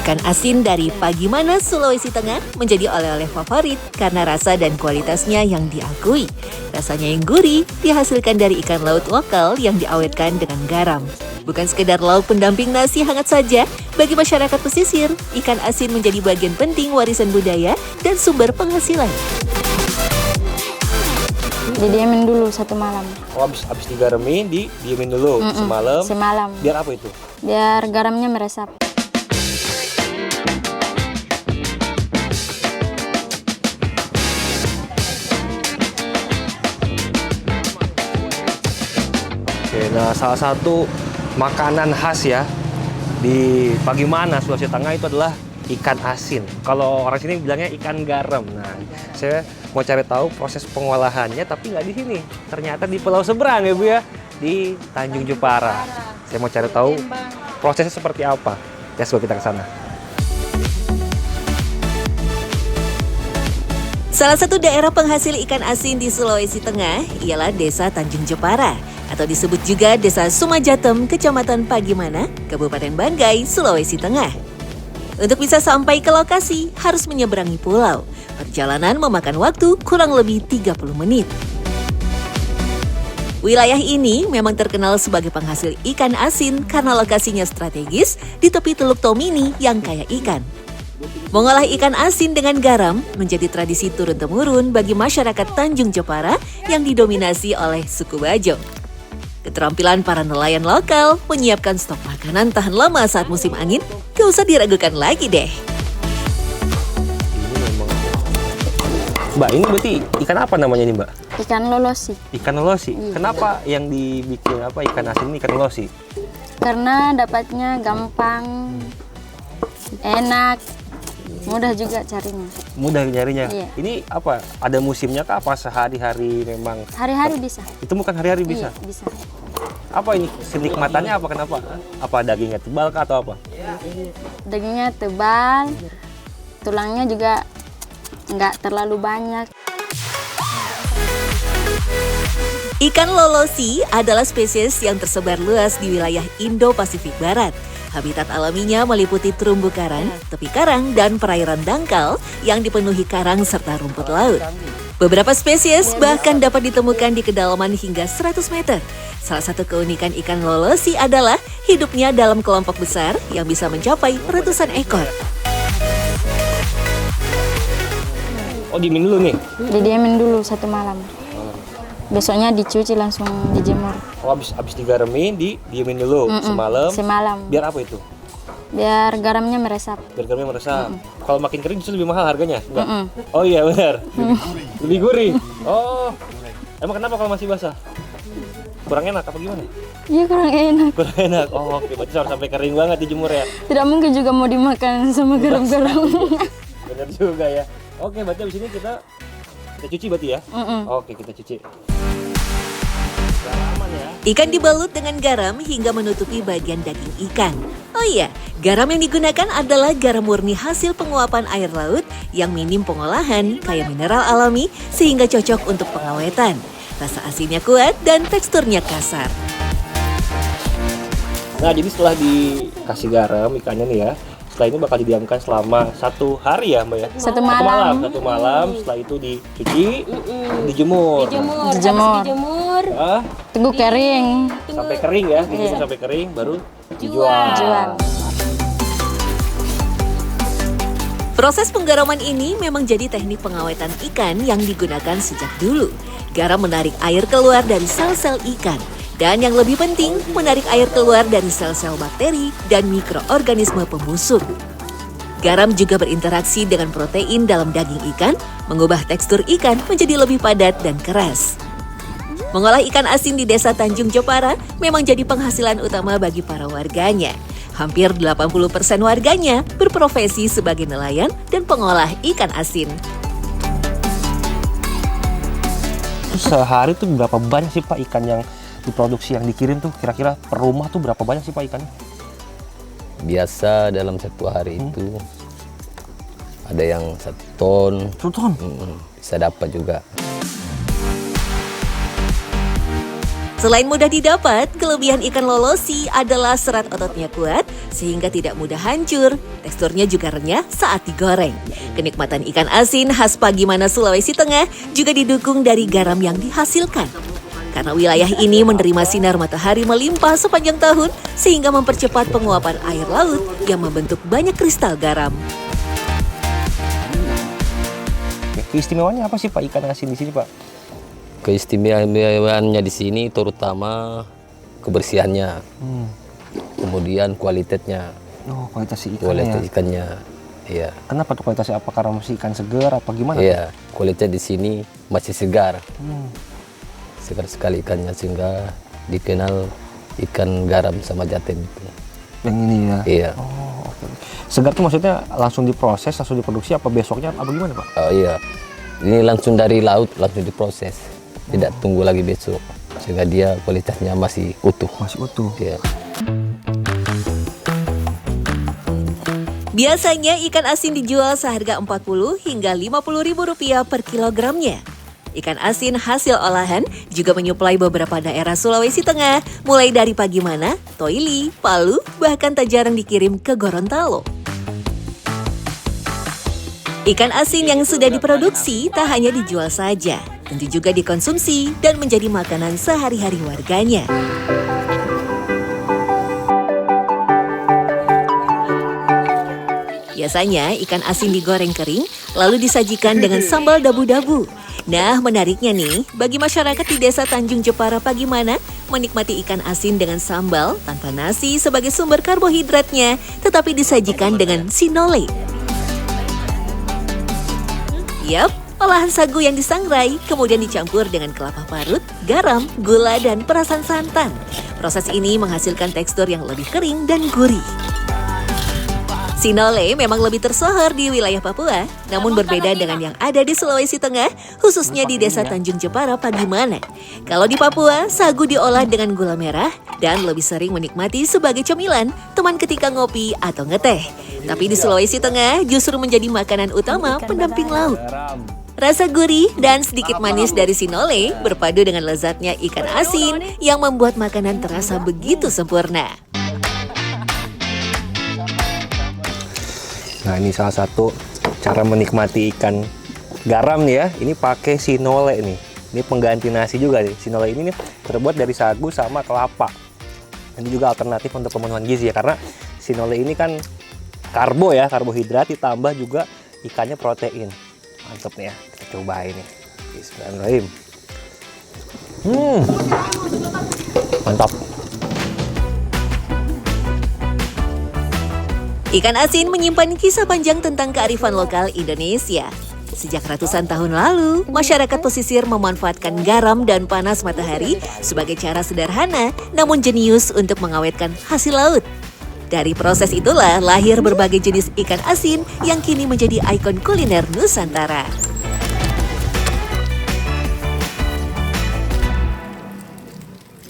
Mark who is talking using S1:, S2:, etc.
S1: Ikan asin dari Pagimana, Sulawesi Tengah menjadi oleh-oleh favorit karena rasa dan kualitasnya yang diakui. Rasanya yang gurih dihasilkan dari ikan laut lokal yang diawetkan dengan garam. Bukan sekedar lauk pendamping nasi hangat saja, bagi masyarakat pesisir, ikan asin menjadi bagian penting warisan budaya dan sumber penghasilan.
S2: Didiamin dulu 1 malam.
S3: Oh, habis digaramin, didiemin dulu semalam.
S2: Semalam.
S3: Biar apa itu?
S2: Biar garamnya meresap.
S3: Oke, nah salah satu makanan khas ya di Pagimana, Sulawesi Tengah itu adalah ikan asin. Kalau orang sini bilangnya ikan garam. Nah, saya mau cari tahu proses pengolahannya, tapi nggak di sini. Ternyata di pulau seberang ya Bu ya, di Tanjung Jepara. Saya mau cari tahu prosesnya seperti apa. Ya, sebelum kita ke sana.
S1: Salah satu daerah penghasil ikan asin di Sulawesi Tengah ialah Desa Tanjung Jepara, atau disebut juga Desa Sumajatem, Kecamatan Pagimana, Kabupaten Banggai, Sulawesi Tengah. Untuk bisa sampai ke lokasi, harus menyeberangi pulau. Perjalanan memakan waktu kurang lebih 30 menit. Wilayah ini memang terkenal sebagai penghasil ikan asin karena lokasinya strategis di tepi Teluk Tomini yang kaya ikan. Mengolah ikan asin dengan garam menjadi tradisi turun-temurun bagi masyarakat Tanjung Jepara yang didominasi oleh suku Bajo. Keterampilan para nelayan lokal menyiapkan stok makanan tahan lama saat musim angin, gak usah diragukan lagi deh.
S3: Mbak, ini berarti ikan apa namanya ini, Mbak?
S2: Ikan lolosi.
S3: Ikan lolosi.
S2: Iya.
S3: Kenapa yang dibikin ikan asin ini ikan lolosi?
S2: Karena dapatnya gampang, enak, mudah juga carinya.
S3: Mudah nyarinya.
S2: Iya.
S3: Ini apa? Ada musimnya kah? Apa sehari-hari memang?
S2: Hari-hari bisa.
S3: Itu bukan hari-hari bisa.
S2: Iya, bisa.
S3: Apa ini kenikmatannya apa? Kenapa? Apa dagingnya tebal kah atau apa?
S2: Dagingnya tebal, tulangnya juga nggak terlalu banyak.
S1: Ikan lolosi adalah spesies yang tersebar luas di wilayah Indo-Pasifik Barat. Habitat alaminya meliputi terumbu karang, tepi karang, dan perairan dangkal yang dipenuhi karang serta rumput laut. Beberapa spesies bahkan dapat ditemukan di kedalaman hingga 100 meter. Salah satu keunikan ikan lolosi adalah hidupnya dalam kelompok besar yang bisa mencapai ratusan ekor.
S3: Oh, diemin dulu nih.
S2: Didiamin dulu 1 malam. Besoknya dicuci langsung dijemur.
S3: Oh, habis digaramin, didiemin dulu semalam.
S2: Semalam.
S3: Biar apa itu?
S2: Biar garamnya meresap.
S3: Biar garamnya meresap. Kalau makin kering justru lebih mahal harganya? Enggak? Oh iya benar. Lebih gurih. Oh. Emang kenapa kalau masih basah? Kurang enak apa gimana?
S2: Iya, kurang enak.
S3: Kurang enak. Oh, oke. Berarti harus sampai kering banget dijemur ya.
S2: Tidak mungkin juga mau dimakan sama garam-garam.
S3: Benar juga ya. Oke, berarti abis ini kita cuci berarti ya? Oke, kita cuci. Garaman ya.
S1: Ikan dibalut dengan garam hingga menutupi bagian daging ikan. Oh iya, garam yang digunakan adalah garam murni hasil penguapan air laut yang minim pengolahan, kaya mineral alami sehingga cocok untuk pengawetan. Rasa asinnya kuat dan teksturnya kasar.
S3: Nah, jadi setelah dikasih garam ikannya nih ya, setelah ini bakal didiamkan selama 1 hari ya, Mbak ya?
S2: 1 malam.
S3: 1 malam, setelah itu dicuci, dijemur.
S2: Dijemur.
S3: Ah,
S2: Tunggu kering.
S3: sampai kering ya, dijemur sampai kering baru dijual.
S2: Jual.
S1: Proses penggaraman ini memang jadi teknik pengawetan ikan yang digunakan sejak dulu. Garam menarik air keluar dari sel-sel ikan. Dan yang lebih penting, menarik air keluar dari sel-sel bakteri dan mikroorganisme pembusuk. Garam juga berinteraksi dengan protein dalam daging ikan, mengubah tekstur ikan menjadi lebih padat dan keras. Mengolah ikan asin di Desa Tanjung Jepara memang jadi penghasilan utama bagi para warganya. Hampir 80% warganya berprofesi sebagai nelayan dan pengolah ikan asin.
S3: Sehari tuh berapa banyak sih Pak ikan yang diproduksi yang dikirim tuh kira-kira per rumah tuh berapa banyak sih Pak ikannya?
S4: Biasa dalam 1 hari itu ada yang 1 ton.
S3: 1 ton?
S4: Bisa dapat juga.
S1: Selain mudah didapat, kelebihan ikan lolosi adalah serat ototnya kuat sehingga tidak mudah hancur. Teksturnya juga renyah saat digoreng. Kenikmatan ikan asin khas Pagimana, Sulawesi Tengah juga didukung dari garam yang dihasilkan. Karena wilayah ini menerima sinar matahari melimpah sepanjang tahun sehingga mempercepat penguapan air laut yang membentuk banyak kristal garam.
S3: Keistimewaannya apa sih Pak ikan asin di sini Pak?
S4: Keistimewaannya di sini terutama kebersihannya, kemudian kualitasnya,
S3: Oh, kualitas ikannya.
S4: kualitas ikannya. Iya,
S3: Kenapa tuh kualitasnya? Apa karena masih ikan segar apa gimana?
S4: iya, kualitas di sini masih segar, segar sekali ikannya sehingga dikenal ikan garam sama Jatim itu.
S3: Yang ini ya?
S4: Iya.
S3: Oh, oke. Segar tuh maksudnya langsung diproses, langsung diproduksi apa besoknya apa gimana Pak?
S4: Oh iya, ini langsung dari laut langsung diproses, tidak tunggu lagi besok, sehingga dia kualitasnya masih utuh.
S3: Masih utuh.
S4: Iya.
S1: Biasanya ikan asin dijual seharga 40 hingga 50 ribu rupiah per kilogramnya. Ikan asin hasil olahan juga menyuplai beberapa daerah Sulawesi Tengah, mulai dari Pagimana, Toili, Palu, bahkan tak jarang dikirim ke Gorontalo. Ikan asin yang sudah diproduksi tak hanya dijual saja, tentu juga dikonsumsi dan menjadi makanan sehari-hari warganya. Biasanya ikan asin digoreng kering, lalu disajikan dengan sambal dabu-dabu. Nah, menariknya nih, bagi masyarakat di Desa Tanjung Jepara Pagimana, menikmati ikan asin dengan sambal tanpa nasi sebagai sumber karbohidratnya, tetapi disajikan dengan sinole. Yap, olahan sagu yang disangrai, kemudian dicampur dengan kelapa parut, garam, gula, dan perasan santan. Proses ini menghasilkan tekstur yang lebih kering dan gurih. Sinole memang lebih tersohor di wilayah Papua, namun berbeda dengan yang ada di Sulawesi Tengah, khususnya di Desa Tanjung Jepara Pagimana. Kalau di Papua, sagu diolah dengan gula merah dan lebih sering menikmati sebagai cemilan, teman ketika ngopi atau ngeteh. Tapi di Sulawesi Tengah justru menjadi makanan utama pendamping lauk. Rasa gurih dan sedikit manis dari sinole berpadu dengan lezatnya ikan asin yang membuat makanan terasa begitu sempurna.
S3: Nah, ini salah satu cara menikmati ikan garam nih ya. Ini pakai sinole nih. Ini pengganti nasi juga nih. Sinole ini nih terbuat dari sagu sama kelapa. Ini juga alternatif untuk pemenuhan gizi ya, karena sinole ini kan karbo ya, karbohidrat ditambah juga ikannya protein. Mantap nih ya. Kita cobain nih. Bismillahirrahmanirrahim. Mantap.
S1: Ikan asin menyimpan kisah panjang tentang kearifan lokal Indonesia. Sejak ratusan tahun lalu, masyarakat pesisir memanfaatkan garam dan panas matahari sebagai cara sederhana namun jenius untuk mengawetkan hasil laut. Dari proses itulah lahir berbagai jenis ikan asin yang kini menjadi ikon kuliner Nusantara.